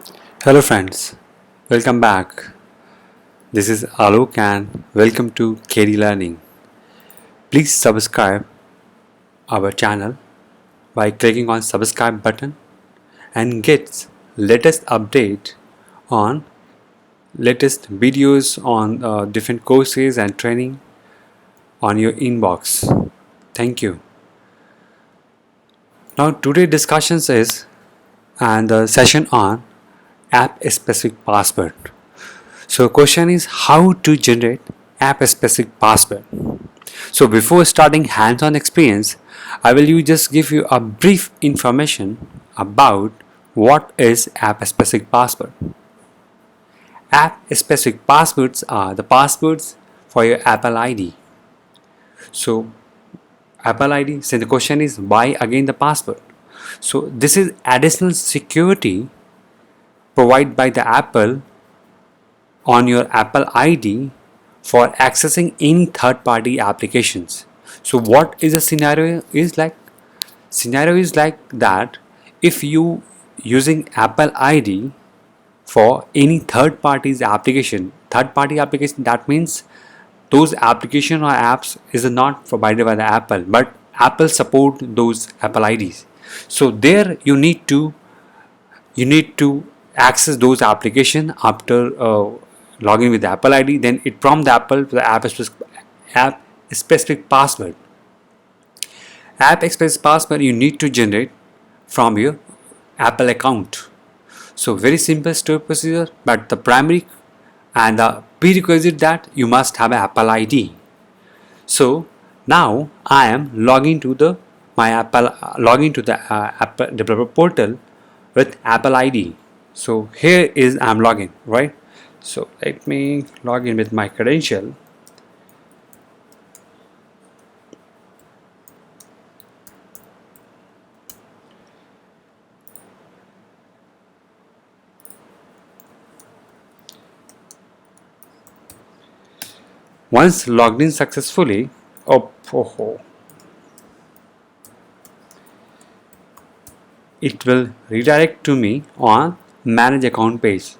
Hello friends, welcome back. This is Alok and welcome to KD Learning. Please subscribe our channel by clicking on subscribe button and get latest update on latest videos on different courses and training on your inbox. Thank you. Now today discussions is and the session on app specific password. So question is how to generate app specific password. So before starting hands-on experience, I will just give you a brief information about what is app specific password. App specific passwords are the passwords for your Apple ID. So Apple ID, so the question is why again the password? So this is additional security provided by the Apple on your Apple ID for accessing any third-party applications. So what is a scenario is like? Scenario is like that if you using Apple ID for any third party's application, that means those application or apps is not provided by the Apple, but Apple support those Apple IDs. So there you need to access those application after login with the Apple ID. Then it prompt the Apple to the app specific password. App specific password you need to generate from your Apple account. So very simple step procedure, but the primary and the prerequisite that you must have an Apple ID. So now I am logging to the Apple developer portal with Apple ID. So here is I'm logging, right? So let me log in with my credential. Once logged in successfully, it will redirect to me on manage account page.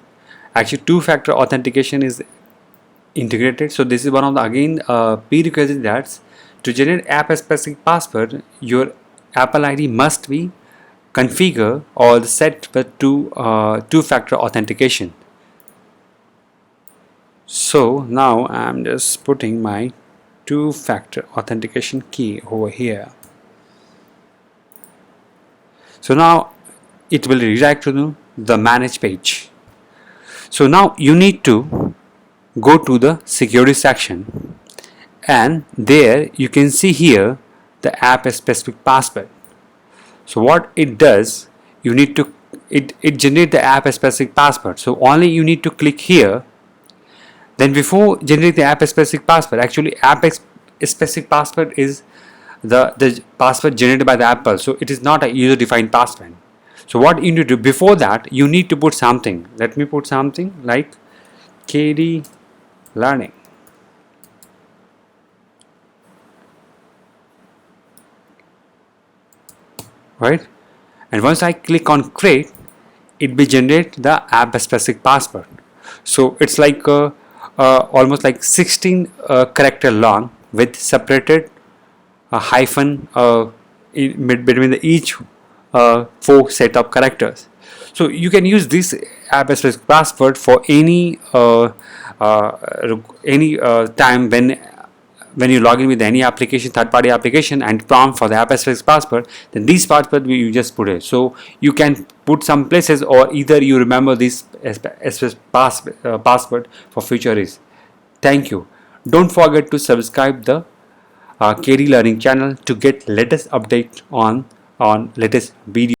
Actually two-factor authentication is integrated. So this is one of the again prerequisite that to generate app specific password your Apple ID must be configure or set with two-factor authentication. So now I'm just putting my two-factor authentication key over here. So now it will redirect to the manage page. So now you need to go to the security section and there you can see here the app specific password. So what it does, you need to it generate the app specific password. So only you need to click here. Then before generate the app specific password, actually app specific password is the password generated by the Apple. So it is not a user defined password. So what you need to do before that, you need to put something. Let me put something like KD Learning. Right? And once I click on create, it will generate the app specific password. So it's like almost like 16 character long with separated hyphen between each four set of characters. So you can use this app specific password for any time when you log in with any application, third-party application, and prompt for the app specific password. Then this password you just put it. So you can put some places, or either you remember this password for future is. Thank you. Don't forget to subscribe the KD Learning channel to get latest update on latest video.